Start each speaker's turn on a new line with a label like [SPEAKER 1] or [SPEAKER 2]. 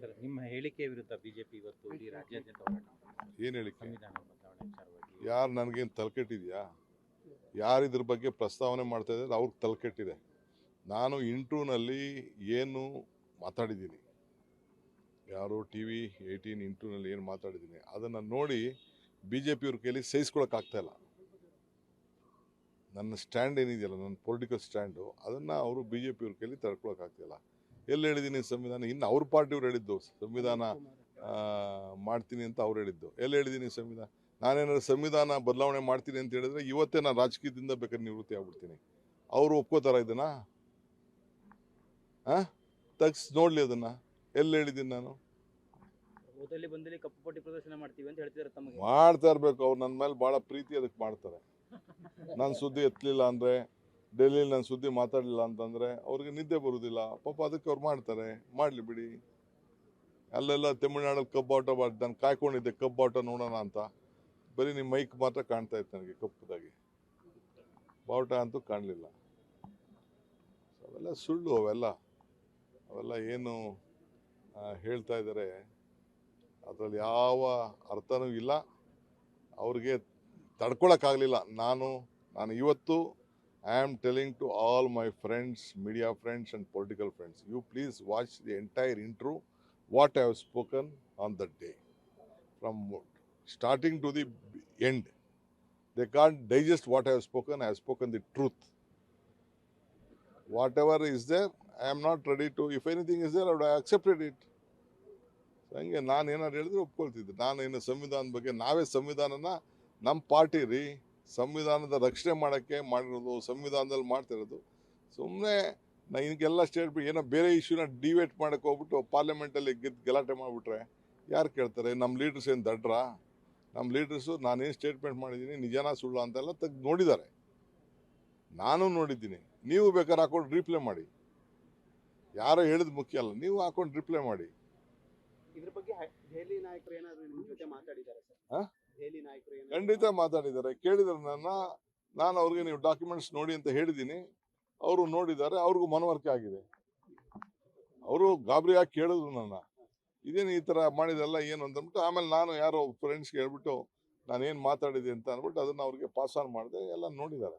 [SPEAKER 1] Sir, ನಿಮ್ಮ ಹೇಳಿಕೆ ವಿರುದ್ಧ ಬಿಜೆಪಿ ಇವತ್ತು ಇಡೀ ರಾಜ್ಯಾದ್ಯಂತ ಹೋರಾಟ ಮಾಡ್ತಿದೆ.
[SPEAKER 2] ಏನು ಹೇಳಿಕೆ?
[SPEAKER 1] ಸಂವಿಧಾನ ಬದಲಾವಣೆ ವಿಚಾರವಾಗಿ
[SPEAKER 2] ಯಾರು ನನಗೇನು ತಲೆಕೆಟ್ಟಿದೆಯಾ? ಯಾರು ಇದ್ರ ಬಗ್ಗೆ ಪ್ರಸ್ತಾವನೆ ಮಾಡ್ತಾ ಇದ್ದಾರೆ ಅವ್ರಿಗೆ ತಲೆಕೆಟ್ಟಿದೆ. ನಾನು ಇಂಟರ್ವ್ಯೂನಲ್ಲಿ ಏನು ಮಾತಾಡಿದ್ದೀನಿ, ಯಾರು TV 18 ಇಂಟರ್ವ್ಯೂನಲ್ಲಿ ಏನು ಮಾತಾಡಿದ್ದೀನಿ ಅದನ್ನು ನೋಡಿ BJP ಅವ್ರ ಕೈಲಿ ಸಹಿಸ್ಕೊಳಕ್ಕಾಗ್ತಾ ಇಲ್ಲ. ನನ್ನ ಸ್ಟ್ಯಾಂಡ್ ಏನಿದೆಯಲ್ಲ, ನನ್ನ ಪೊಲಿಟಿಕಲ್ ಸ್ಟ್ಯಾಂಡು, ಅದನ್ನು ಅವರು BJP ಅವ್ರ ಕೈಲಿ ತಡ್ಕೊಳಕ್ಕಾಗ್ತಿಲ್ಲ. ಎಲ್ಲಿ ಹೇಳಿದ್ದೀನಿ ಸಂವಿಧಾನ? ಇನ್ನು ಅವ್ರ ಪಾರ್ಟಿಯವ್ರು ಹೇಳಿದ್ದು ಸಂವಿಧಾನ ಮಾಡ್ತೀನಿ ಅಂತ ಅವ್ರು ಹೇಳಿದ್ದು. ಎಲ್ಲಿ ಹೇಳಿದ್ದೀನಿ ಸಂವಿಧಾನ? ನಾನೇನಾದ್ರು ಸಂವಿಧಾನ ಬದಲಾವಣೆ ಮಾಡ್ತೀನಿ ಅಂತ ಹೇಳಿದ್ರೆ ಇವತ್ತೇ ನಾನು ರಾಜಕೀಯದಿಂದ ಬೇಕಾದ್ರೆ ನಿವೃತ್ತಿ ಆಗ್ಬಿಡ್ತೀನಿ. ಅವರು ಒಪ್ಕೋತಾರ ಇದನ್ನ? ತಗ್ಸ್ ನೋಡ್ಲಿ ಅದನ್ನ. ಎಲ್ಲಿ ಹೇಳಿದ್ದೀನಿ ನಾನು?
[SPEAKER 1] ಓದಲ್ಲಿ ಬಂದಲ್ಲಿ ಕಪ್ಪು ಪಟ್ಟಿ ಪ್ರದರ್ಶನ ಮಾಡ್ತೀವಿ ಅಂತ ಹೇಳ್ತಿದ್ದಾರೆ. ತಮಗೆ
[SPEAKER 2] ಮಾಡ್ತಾ ಇರ್ಬೇಕು. ಅವ್ರು ನನ್ನ ಮೇಲೆ ಭಾಳ ಪ್ರೀತಿ ಅದಕ್ಕೆ ಮಾಡ್ತಾರೆ. ನನ್ನ ಸುದ್ದಿ ಎತ್ತಲಿಲ್ಲ ಅಂದರೆ, ಡೆಲ್ಲಿಲಿ ನನ್ನ ಸುದ್ದಿ ಮಾತಾಡಲಿಲ್ಲ ಅಂತಂದರೆ ಅವ್ರಿಗೆ ನಿದ್ದೆ ಬರೋದಿಲ್ಲ. ಪಾಪ ಅದಕ್ಕೆ ಅವ್ರು ಮಾಡ್ತಾರೆ. ಮಾಡಲಿ ಬಿಡಿ. ಅಲ್ಲೆಲ್ಲ ತಮಿಳ್ನಾಡಲ್ಲಿ ಕಬ್ಬಾಟ ನಾನು ಕಾಯ್ಕೊಂಡಿದ್ದೆ ಕಬ್ಬಾಟ ನೋಡೋಣ ಅಂತ. ಬರೀ ನಿಮ್ಮ ಮೈಕ್ ಮಾತ್ರ ಕಾಣ್ತಾ ಇತ್ತು ನನಗೆ ಕಪ್ಪದಾಗಿ, ಬಾವುಟ ಅಂತೂ ಕಾಣಲಿಲ್ಲ. ಅವೆಲ್ಲ ಸುಳ್ಳು. ಅವೆಲ್ಲ ಏನು ಹೇಳ್ತಾ ಇದ್ದಾರೆ ಅದರಲ್ಲಿ ಯಾವ ಅರ್ಥನೂ ಇಲ್ಲ. ಅವ್ರಿಗೆ ತಡ್ಕೊಳಕ್ಕಾಗಲಿಲ್ಲ. ನಾನು ಇವತ್ತು I am telling to all my friends, media friends and political friends, you please watch the entire intro, what I have spoken on that day. From starting to the end. They can't digest what I have spoken. I have spoken the truth. Whatever is there, I am not ready to, if anything is there, I would have accepted it. ಹಂಗೆ ನಾನು ಏನಾದ್ರು ಹೇಳಿದ್ರೆ ಒಪ್ಕೊಳ್ತಿದ್ದೆ. ನಾನು ಏನು ಸಂವಿಧಾನದ ಬಗ್ಗೆ, ನಾವೇ ಸಂವಿಧಾನನ ನಮ್ಮ ಪಾರ್ಟಿ ರೀ ಸಂವಿಧಾನದ ರಕ್ಷಣೆ ಮಾಡೋಕ್ಕೆ ಮಾಡಿರೋದು, ಸಂವಿಧಾನದಲ್ಲಿ ಮಾಡ್ತಿರೋದು. ಸುಮ್ಮನೆ ನಾ ಇದಕ್ಕೆಲ್ಲ ಸ್ಟೇಟ್ಮೆಂಟ್ ಏನೋ ಬೇರೆ ಇಶ್ಯೂನ ಡಿವೇಟ್ ಮಾಡೋಕ್ಕೆ ಹೋಗ್ಬಿಟ್ಟು ಪಾರ್ಲಿಮೆಂಟಲ್ಲಿ ಗಲಾಟೆ ಮಾಡಿಬಿಟ್ರೆ ಯಾರು ಕೇಳ್ತಾರೆ? ನಮ್ಮ ಲೀಡರ್ಸ್ ಏನು ದಡ್ರಾ? ನಮ್ಮ ಲೀಡರ್ಸು ನಾನೇನು ಸ್ಟೇಟ್ಮೆಂಟ್ ಮಾಡಿದ್ದೀನಿ ನಿಜನಾ ಸುಳ್ಳು ಅಂತೆಲ್ಲ ತೆಗೆದು ನೋಡಿದ್ದಾರೆ. ನಾನು ನೋಡಿದ್ದೀನಿ. ನೀವು ಬೇಕಾದ್ರೆ ಹಾಕೊಂಡು ರಿಪ್ಲೈ ಮಾಡಿ. ಯಾರೋ ಹೇಳಿದ್ ಮುಖ್ಯ ಅಲ್ಲ, ನೀವು ಹಾಕೊಂಡು ರಿಪ್ಲೈ ಮಾಡಿ.
[SPEAKER 3] ಇದ್ರ ಬಗ್ಗೆ ದೆಹಲಿ ನಾಯಕರು ಏನಾದ್ರು ನಿಮ್ಮ ಜೊತೆ ಮಾತಾಡಿದ್ದಾರೆ ಸರ್? ದೆಹಲಿ ನಾಯಕರು
[SPEAKER 2] ಖಂಡಿತ ಮಾತಾಡಿದ್ದಾರೆ. ಕೇಳಿದ್ರು ನಾನು ಅವ್ರಿಗೆ ನೀವು ಡಾಕ್ಯುಮೆಂಟ್ಸ್ ನೋಡಿ ಅಂತ ಹೇಳಿದ್ದೀನಿ. ಅವರು ನೋಡಿದ್ದಾರೆ. ಅವ್ರಿಗೂ ಮನವರಿಕೆ ಆಗಿದೆ. ಅವರು ಗಾಬರಿಯಾಗಿ ಕೇಳಿದ್ರು ನನ್ನ, ಇದೇನು ಈ ಥರ ಮಾಡಿದೆಲ್ಲ ಏನು ಅಂತಂದ್ಬಿಟ್ಟು. ಆಮೇಲೆ ನಾನು ಯಾರೋ ಫ್ರೆಂಡ್ಸ್ಗೆ ಹೇಳ್ಬಿಟ್ಟು ನಾನೇನು ಮಾತಾಡಿದೆ ಅಂತ ಅಂದ್ಬಿಟ್ಟು ಅದನ್ನು ಅವ್ರಿಗೆ ಪಾಸ್ ಆನ್ ಮಾಡಿದೆ. ಎಲ್ಲ ನೋಡಿದ್ದಾರೆ.